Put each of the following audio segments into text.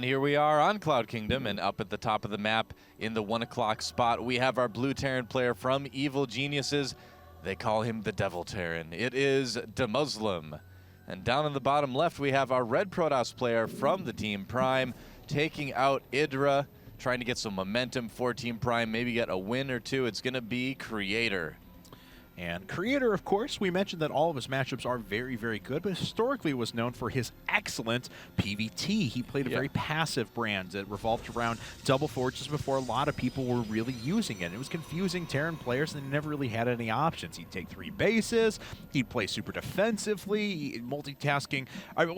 And here we are on Cloud Kingdom, and up at the top of the map in the 1 o'clock spot, we have our blue Terran player from Evil Geniuses. They call him the Devil Terran. It is EG.DeMusliM. And down in the bottom left, we have our red Protoss player from the Team Prime, taking out Idra, trying to get some momentum for Team Prime, maybe get a win or two. It's going to be Creator. And Creator, of course, we mentioned that all of his matchups are very, very good, but historically was known for his excellent PvT. He played a very passive brand that revolved around double forges before a lot of people were really using it. It was confusing Terran players, and they never really had any options. He'd take 3 bases, he'd play super defensively, multitasking.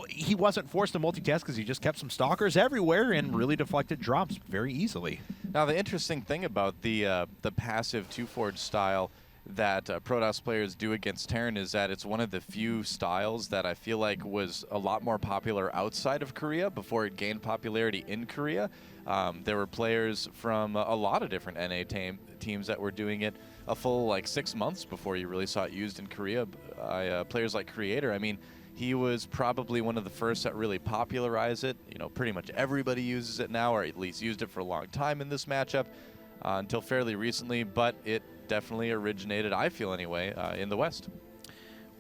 He wasn't forced to multitask because he just kept some stalkers everywhere and really deflected drops very easily. Now, the interesting thing about the passive 2-forge style that Protoss players do against Terran is that it's one of the few styles that I feel like was a lot more popular outside of Korea before it gained popularity in Korea. There were players from a lot of different NA teams that were doing it a full like 6 months before you really saw it used in Korea by players like Creator. I mean, he was probably one of the first that really popularized it. You know, pretty much everybody uses it now, or at least used it for a long time in this matchup until fairly recently, but it definitely originated, I feel anyway, in the West.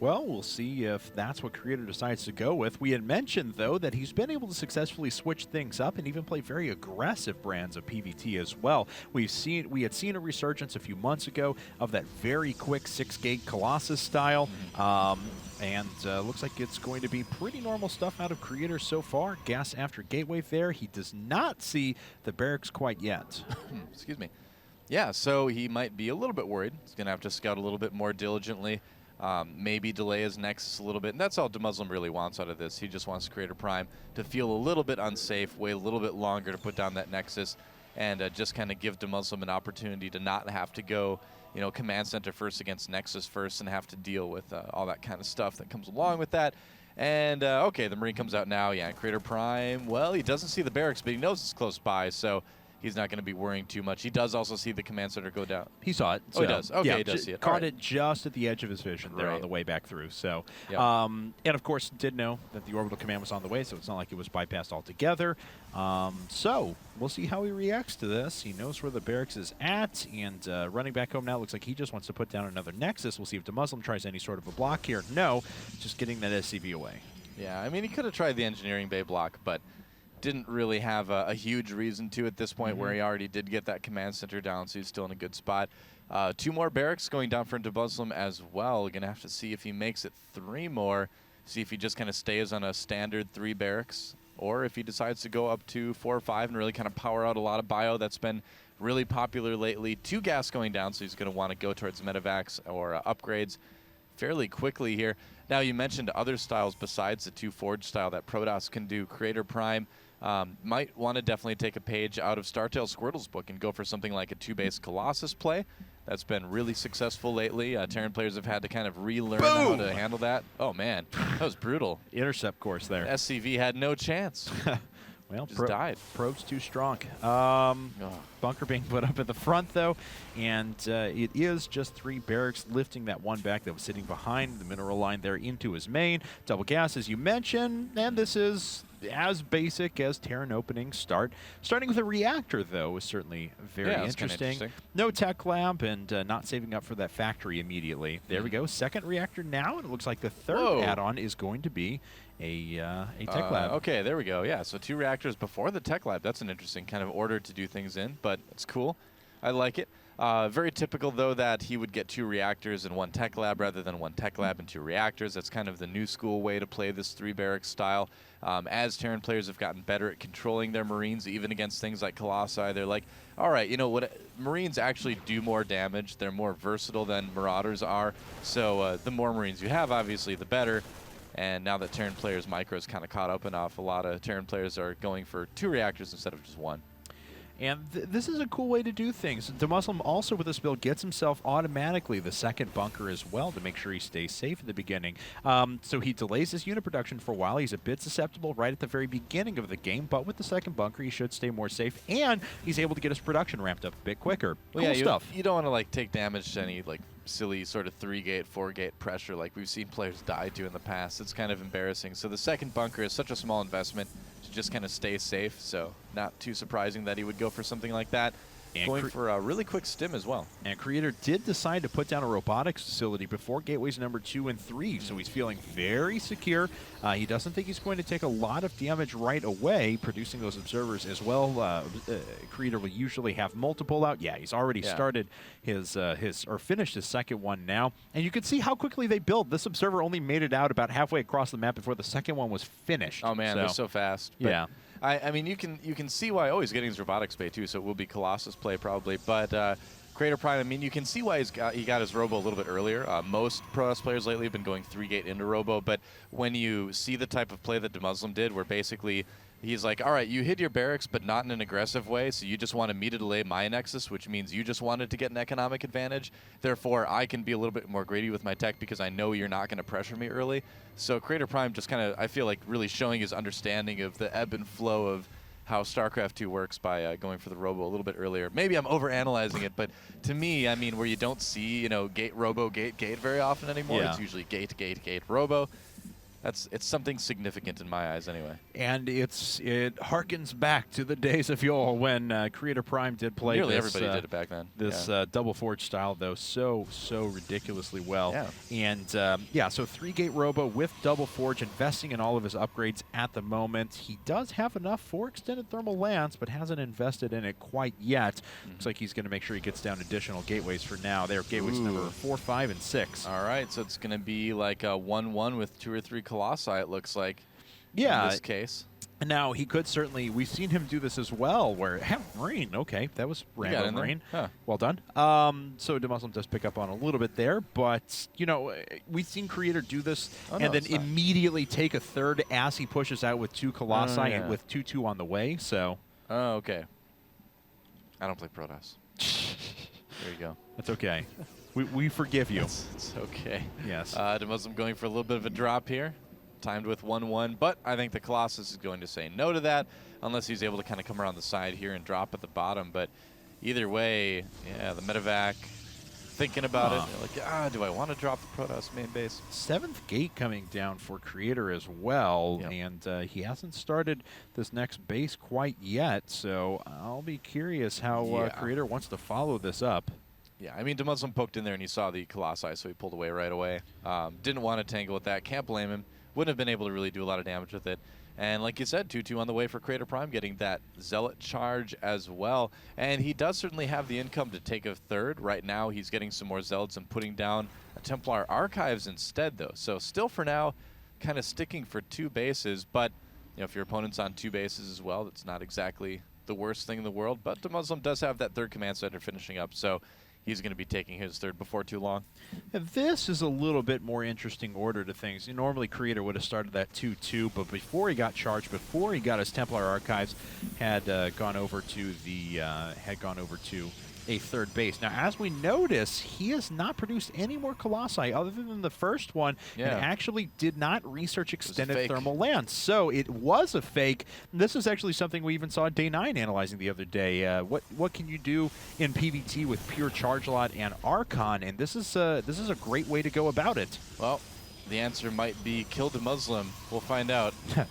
Well, we'll see if that's what Creator decides to go with. We had mentioned, though, that he's been able to successfully switch things up and even play very aggressive brands of PvT as well. We had seen a resurgence a few months ago of that very quick 6-gate Colossus style, and looks like it's going to be pretty normal stuff out of Creator so far. Gas after gateway there. He does not see the barracks quite yet. Excuse me. Yeah, so he might be a little bit worried. He's going to have to scout a little bit more diligently. Maybe delay his Nexus a little bit. And that's all EG.DeMusliM really wants out of this. He just wants Creator.Prime to feel a little bit unsafe, wait a little bit longer to put down that Nexus, and just kind of give EG.DeMusliM an opportunity to not have to go, you know, Command Center first against Nexus first and have to deal with all that kind of stuff that comes along with that. And, okay, the Marine comes out now. Yeah, and Creator.Prime, well, he doesn't see the barracks, but he knows it's close by, so he's not going to be worrying too much. He does also see the Command Center go down. He saw it. Oh, he does. Okay, yeah, he does see it. Caught it just at the edge of his vision there on the way back through. So, and of course, did know that the orbital command was on the way, so it's not like it was bypassed altogether. So we'll see how he reacts to this. He knows where the barracks is at, and running back home now looks like he just wants to put down another Nexus. We'll see if EG.DeMusliM tries any sort of a block here. No, just getting that SCV away. Yeah, I mean, he could have tried the engineering bay block, but didn't really have a huge reason to at this point, where he already did get that Command Center down, so he's still in a good spot. 2 more barracks going down for EG.DeMusliM as well. Going to have to see if he makes it 3 more, see if he just kind of stays on a standard 3 barracks, or if he decides to go up to 4 or 5 and really kind of power out a lot of bio that's been really popular lately. 2 gas going down, so he's going to want to go towards medevacs or upgrades fairly quickly here. Now, you mentioned other styles besides the 2-forge style that Protoss can do. Creator.Prime might want to definitely take a page out of Startail Squirtle's book and go for something like a 2-base Colossus play. That's been really successful lately. Terran players have had to kind of relearn how to handle that. Oh, man, that was brutal. Intercept course there. SCV had no chance. Well, just died. Probe's too strong. Bunker being put up at the front, though, and it is just 3 barracks lifting that one back that was sitting behind the mineral line there into his main. Double gas, as you mentioned, and this is as basic as Terran opening start. Starting with a reactor, though, is certainly very interesting. No tech lab and not saving up for that factory immediately. There we go. Second reactor now, and it looks like the third add-on is going to be a tech lab. Okay, there we go. Yeah, so 2 reactors before the tech lab. That's an interesting kind of order to do things in, but it's cool. I like it. Very typical, though, that he would get 2 reactors and 1 tech lab rather than 1 tech lab and 2 reactors. That's kind of the new school way to play this 3 barracks style. As Terran players have gotten better at controlling their Marines, even against things like Colossi, they're like, all right, you know what? Marines actually do more damage. They're more versatile than Marauders are. So the more Marines you have, obviously, the better. And now that Terran players' micro's kind of caught up enough, a lot of Terran players are going for 2 reactors instead of just 1. And this is a cool way to do things. EG.DeMusliM also with this build gets himself automatically the second bunker as well to make sure he stays safe at the beginning. So he delays his unit production for a while. He's a bit susceptible right at the very beginning of the game, but with the second bunker, he should stay more safe, and he's able to get his production ramped up a bit quicker. Cool stuff. You don't want to like take damage to any like silly sort of 3-gate, 4-gate pressure like we've seen players die to in the past. It's kind of embarrassing. So the second bunker is such a small investment to just kind of stay safe. So not too surprising that he would go for something like that. And going for a really quick stim as well. And Creator did decide to put down a robotics facility before gateways number 2 and 3, so he's feeling very secure. He doesn't think he's going to take a lot of damage right away, producing those observers as well. Creator will usually have multiple out. Yeah, he's already started or finished his second one now. And you can see how quickly they build. This observer only made it out about halfway across the map before the second one was finished. Oh man, they're so fast. But yeah. I mean, you can see why. Oh, he's getting his robotics play too, so it will be Colossus play probably. But Creator.Prime, I mean, you can see why he got his Robo a little bit earlier. Most Pro players lately have been going 3-gate into Robo, but when you see the type of play that DeMusliM did, where basically he's like, all right, you hid your barracks, but not in an aggressive way, so you just want to meter delay my Nexus, which means you just wanted to get an economic advantage. Therefore, I can be a little bit more greedy with my tech because I know you're not going to pressure me early. So Creator.Prime just kind of, I feel like, really showing his understanding of the ebb and flow of how StarCraft 2 works by going for the Robo a little bit earlier. Maybe I'm overanalyzing it, but to me, I mean, where you don't see, you know, gate, Robo, gate, gate very often anymore, it's usually gate, gate, gate, Robo. It's something significant in my eyes anyway. And it harkens back to the days of yore when Creator.Prime did play Nearly this. Everybody did it back then. This double forge style, though, so ridiculously well. Yeah. And so 3-gate Robo with double forge, investing in all of his upgrades at the moment. He does have enough for extended thermal lance, but hasn't invested in it quite yet. Looks like he's going to make sure he gets down additional gateways for now. They're gateways number 4, 5, and 6. All right, so it's going to be like a 1-1 with 2 or 3 Colossi, it looks like. Yeah. In this case. Now, he could certainly, we've seen him do this as well, where, rain, okay, that was random rain. Huh. Well done. So DeMusliM does pick up on a little bit there, but, you know, we've seen Creator do this and then immediately take a third as he pushes out with 2 Colossi and with 2-2 on the way, so. Oh, okay. I don't play Protoss. There you go. That's okay. We forgive you. It's okay. Yes. DeMusliM going for a little bit of a drop here. Timed with 1-1, but I think the Colossus is going to say no to that unless he's able to kind of come around the side here and drop at the bottom. But either way, yeah, the medevac thinking about it. Like, do I want to drop the Protoss main base? 7th gate coming down for Creator as well, and he hasn't started this next base quite yet, so I'll be curious how Creator wants to follow this up. Yeah, I mean, DeMusliM poked in there and he saw the Colossi, so he pulled away right away. Didn't want to tangle with that. Can't blame him. Wouldn't have been able to really do a lot of damage with it. And like you said, 2-2 on the way for Creator.Prime, getting that Zealot charge as well. And he does certainly have the income to take a third. Right now, he's getting some more Zealots and putting down a Templar Archives instead, though. So still for now, kind of sticking for 2 bases. But you know, if your opponent's on 2 bases as well, that's not exactly the worst thing in the world. But DeMusliM does have that 3rd command center finishing up. So he's going to be taking his 3rd before too long. And this is a little bit more interesting order to things. Normally, Creator would have started that 2-2, but before he got charged, before he got his Templar Archives, had gone over to a 3rd base. Now, as we notice, he has not produced any more Colossi other than the first one, and actually did not research extended thermal lance. So it was a fake. This is actually something we even saw Day 9 analyzing the other day. What can you do in PvT with pure Charge Lot and Archon? And this is a great way to go about it. Well, the answer might be kill DeMusliM. We'll find out. We'll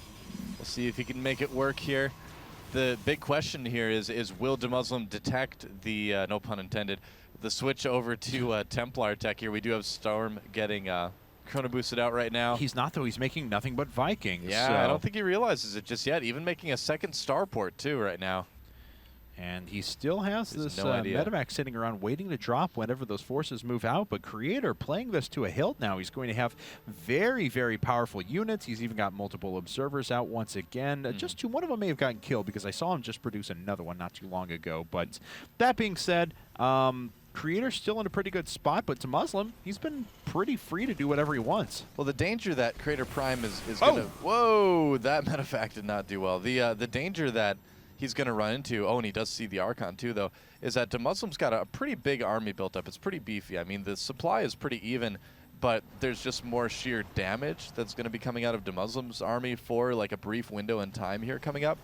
see if he can make it work here. The big question here is will DeMusliM detect the, no pun intended, the switch over to Templar tech here? We do have Storm getting chrono boosted out right now. He's not, though. He's making nothing but Vikings. Yeah, so. I don't think he realizes it just yet. Even making a 2nd starport, too, right now. And he still has this medevac sitting around waiting to drop whenever those forces move out. But Creator playing this to a hilt now. He's going to have very, very powerful units. He's even got multiple observers out once again. Just 2. One of them may have gotten killed because I saw him just produce another one not too long ago. But that being said, Creator's still in a pretty good spot. But DeMusliM, he's been pretty free to do whatever he wants. Well, the danger that Creator.Prime is going to... Whoa, that medevac did not do well. The danger that he's going to run into, and he does see the Archon too, though, is that DeMuslim's got a pretty big army built up. It's pretty beefy. I mean, the supply is pretty even, but there's just more sheer damage that's going to be coming out of DeMuslim's army for like a brief window in time here coming up.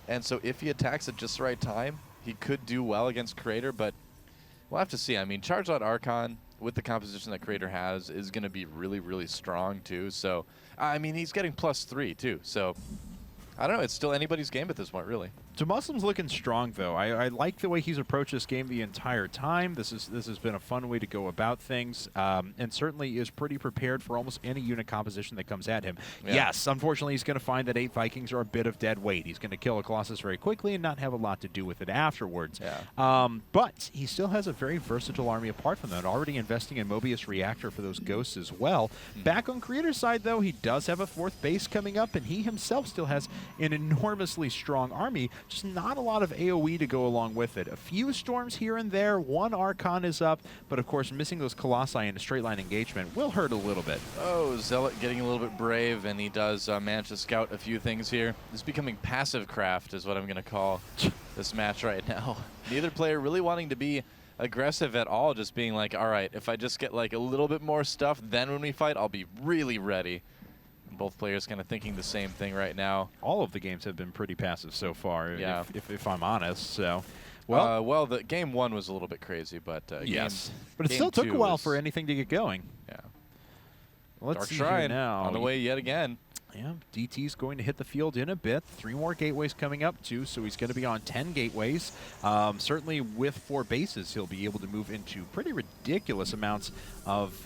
And so if he attacks at just the right time, he could do well against Creator, but we'll have to see. I mean, Charge Lot Archon, with the composition that Creator has, is going to be really, really strong, too. So, I mean, he's getting +3, too. So, I don't know. It's still anybody's game at this point, really. DeMuslim's looking strong, though. I like the way he's approached this game the entire time. This has been a fun way to go about things, and certainly is pretty prepared for almost any unit composition that comes at him. Yeah. Yes, unfortunately, he's going to find that 8 Vikings are a bit of dead weight. He's going to kill a Colossus very quickly and not have a lot to do with it afterwards. Yeah. But he still has a very versatile army apart from that, already investing in Mobius Reactor for those ghosts as well. Back on Creator's side, though, he does have a 4th base coming up, and he himself still has an enormously strong army. Just not a lot of AoE to go along with it. A few storms here and there, 1 Archon is up, but of course missing those Colossi in a straight line engagement will hurt a little bit. Oh, Zealot getting a little bit brave, and he does manage to scout a few things here. This is becoming passive craft is what I'm going to call this match right now. Neither player really wanting to be aggressive at all, just being like, all right, if I just get like a little bit more stuff, then when we fight, I'll be really ready. Both players kind of thinking the same thing right now. All of the games have been pretty passive so far, yeah. if I'm honest. So, well, the game 1 was a little bit crazy, but yes, but it still took a while for anything to get going. Yeah. Let's Dark see Shrine here now. on the way yet again. Yeah, DT's going to hit the field in a bit. 3 more gateways coming up, too, so he's going to be on 10 gateways. Certainly with 4 bases, he'll be able to move into pretty ridiculous amounts of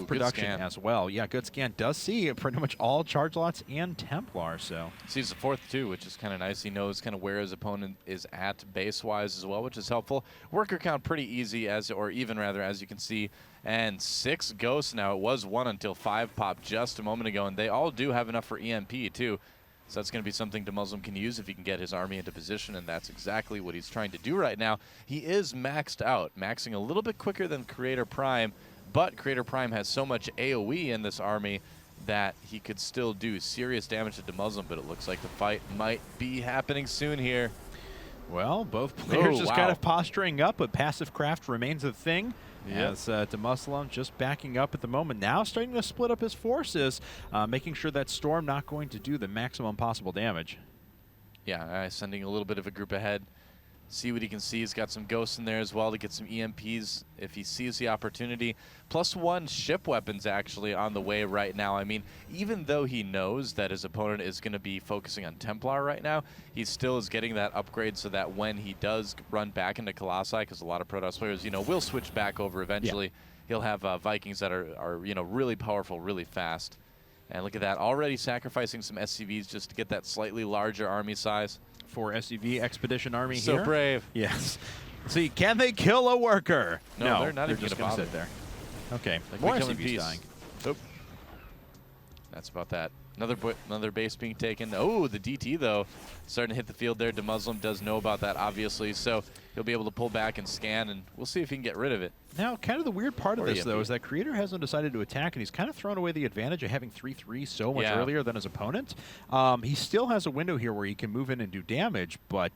production as well. Yeah, good scan. Does see pretty much all charge lots and Templar, so. Sees the 4th, too, which is kind of nice. He knows kind of where his opponent is at base-wise as well, which is helpful. Worker count pretty easy, or even rather, as you can see. And 6 ghosts now. It was 1 until 5 popped just a moment ago, and they all do have enough for EMP, too. So that's going to be something DeMusliM can use if he can get his army into position, and that's exactly what he's trying to do right now. He is maxed out, maxing a little bit quicker than Creator.Prime, but Creator.Prime has so much AoE in this army that he could still do serious damage to DeMusliM, but it looks like the fight might be happening soon here. Well, both players just kind of posturing up, but passive craft remains a thing. Yep. As DeMusliM just backing up at the moment. Now starting to split up his forces, making sure that Storm not going to do the maximum possible damage. Yeah, sending a little bit of a group ahead. See what he can see. He's got some ghosts in there as well to get some EMPs if he sees the opportunity. +1 ship weapons actually on the way right now. I mean, even though he knows that his opponent is going to be focusing on Templar right now, he still is getting that upgrade so that when he does run back into Colossi, because a lot of Protoss players, you know, will switch back over eventually, he'll have Vikings that are, you know, really powerful, really fast. And look at that, already sacrificing some SCVs just to get that slightly larger army size. For SCV Expedition Army so here. So brave. Yes. See, can they kill a worker? No, they're not even just going to sit there. Okay, like more SCVs dying. Oop. That's about that. Another base being taken. Oh, the DT, though, starting to hit the field there. DeMusliM does know about that, obviously, so he'll be able to pull back and scan, and we'll see if he can get rid of it. Now, kind of the weird part of this, though, is that Creator hasn't decided to attack, and he's kind of thrown away the advantage of having 3-3 so much earlier than his opponent. He still has a window here where he can move in and do damage, but,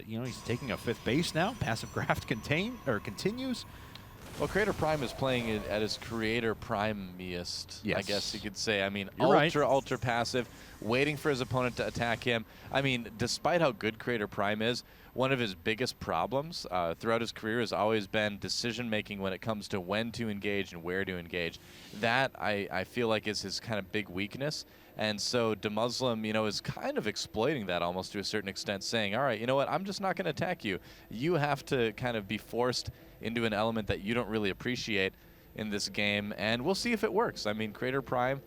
you know, he's taking a 5th base now. Passive craft continues. Well, Creator.Prime is playing it at his Creator.Prime-iest, I guess you could say. I mean, ultra passive, waiting for his opponent to attack him. I mean, despite how good Creator.Prime is, one of his biggest problems throughout his career has always been decision-making when it comes to when to engage and where to engage. That, I feel like, is his kind of big weakness. And so DeMusliM, you know, is kind of exploiting that almost to a certain extent, saying, all right, you know what, I'm just not going to attack you. You have to kind of be forced into an element that you don't really appreciate in this game, and we'll see if it works. I mean, Creator.Prime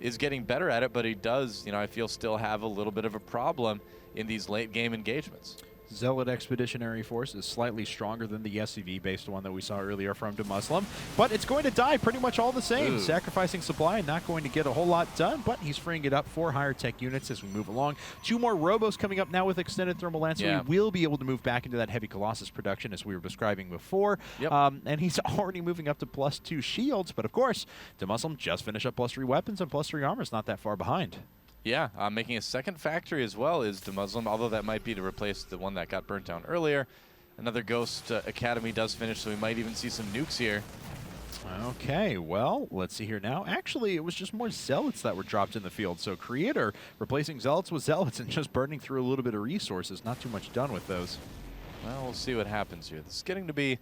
is getting better at it, but he does, you know, I feel still have a little bit of a problem in these late-game engagements. Zealot Expeditionary Force is slightly stronger than the SCV-based one that we saw earlier from DeMusliM, but it's going to die pretty much all the same. Ooh. Sacrificing supply, not going to get a whole lot done, but he's freeing it up for higher tech units as we move along. 2 more Robos coming up now with Extended Thermal Lance, so we will be able to move back into that heavy Colossus production as we were describing before. And he's already moving up to +2 shields, but of course, DeMusliM just finished up +3 weapons and +3 armor is not that far behind. Yeah, making a second factory as well is DeMusliM, although that might be to replace the one that got burnt down earlier. Another Ghost Academy does finish, so we might even see some nukes here. Okay, well, let's see here now. Actually, it was just more Zealots that were dropped in the field, so Creator replacing Zealots with Zealots and just burning through a little bit of resources. Not too much done with those. Well, we'll see what happens here. This is getting to be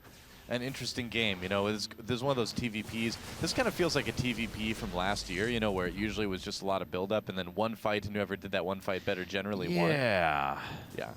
an interesting game. You know, this is one of those TVPs. This kind of feels like a TVP from last year, you know, where it usually was just a lot of build-up and then one fight, and whoever did that one fight better generally won. Yeah.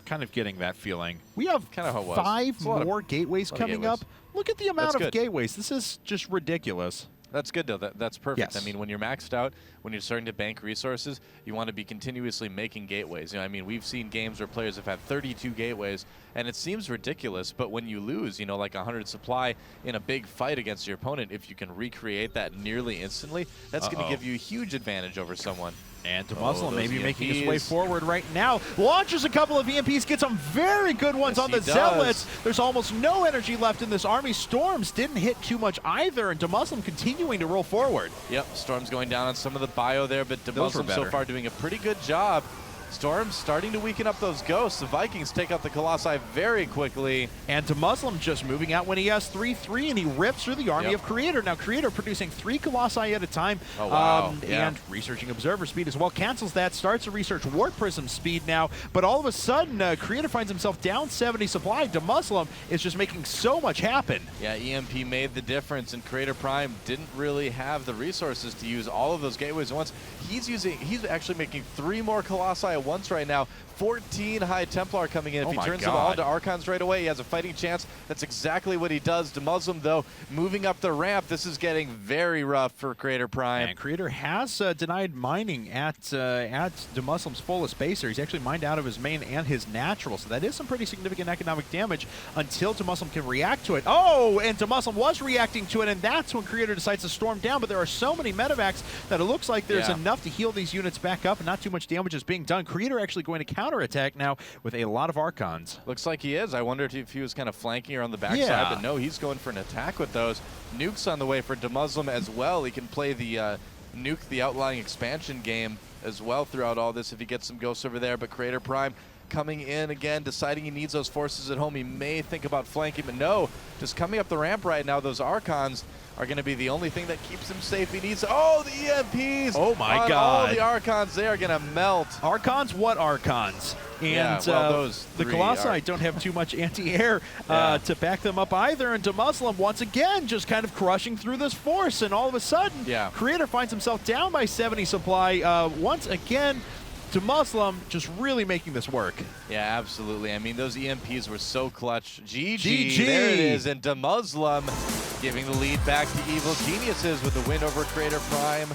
Kind of getting that feeling. We have kind of how it was. 5 more gateways coming up. Look at the amount of gateways. This is just ridiculous. That's good, though. That's perfect. Yes. I mean, when you're maxed out, when you're starting to bank resources, you want to be continuously making gateways. You know, I mean, we've seen games where players have had 32 gateways, and it seems ridiculous, but when you lose, you know, like 100 supply in a big fight against your opponent, if you can recreate that nearly instantly, that's going to give you a huge advantage over someone. And DeMusliM maybe making his way forward right now. Launches a couple of EMPs, gets some very good ones on the Zealots. There's almost no energy left in this army. Storms didn't hit too much either, and DeMusliM continuing to roll forward. Yep, Storm's going down on some of the bio there, but DeMusliM so far doing a pretty good job. Storm's starting to weaken up those ghosts. The Vikings take out the Colossi very quickly. And DeMusliM just moving out when he has 3-3, and he rips through the army of Creator. Now, Creator producing 3 Colossi at a time. Oh, wow. And researching Observer speed as well. Cancels that, starts to research Warp Prism speed now. But all of a sudden, Creator finds himself down 70 supply. DeMusliM is just making so much happen. Yeah, EMP made the difference, and Creator.Prime didn't really have the resources to use all of those gateways at once. He's actually making 3 more Colossi at once right now. 14 High Templar coming in. If he turns them all into Archons right away, he has a fighting chance. That's exactly what he does. DeMusliM, though, moving up the ramp. This is getting very rough for Creator.Prime. And Creator has denied mining at DeMuslim's fullest baser. He's actually mined out of his main and his natural, so that is some pretty significant economic damage until DeMusliM can react to it. Oh, and DeMusliM was reacting to it, and that's when Creator decides to storm down, but there are so many medevacs that it looks like there's enough to heal these units back up, and not too much damage is being done. Creator actually going to counterattack now with a lot of Archons. Looks like he is. I wondered if he was kind of flanking her on the backside, but no, he's going for an attack with those. Nukes on the way for DeMusliM as well. He can play the nuke the outlying expansion game as well throughout all this if he gets some ghosts over there, but Creator.Prime coming in again, deciding he needs those forces at home. He may think about flanking, but no, just coming up the ramp right now, those Archons are going to be the only thing that keeps him safe. He needs, the EMPs. Oh my God. All the Archons, they are going to melt. Archons? What Archons? And the Colossi don't have too much anti-air to back them up either. And DeMusliM, once again, just kind of crushing through this force. And all of a sudden, Creator finds himself down by 70 supply. Once again, DeMusliM just really making this work. Yeah, absolutely. I mean, those EMPs were so clutch. GG. There it is. And DeMusliM giving the lead back to Evil Geniuses with the win over Creator.Prime.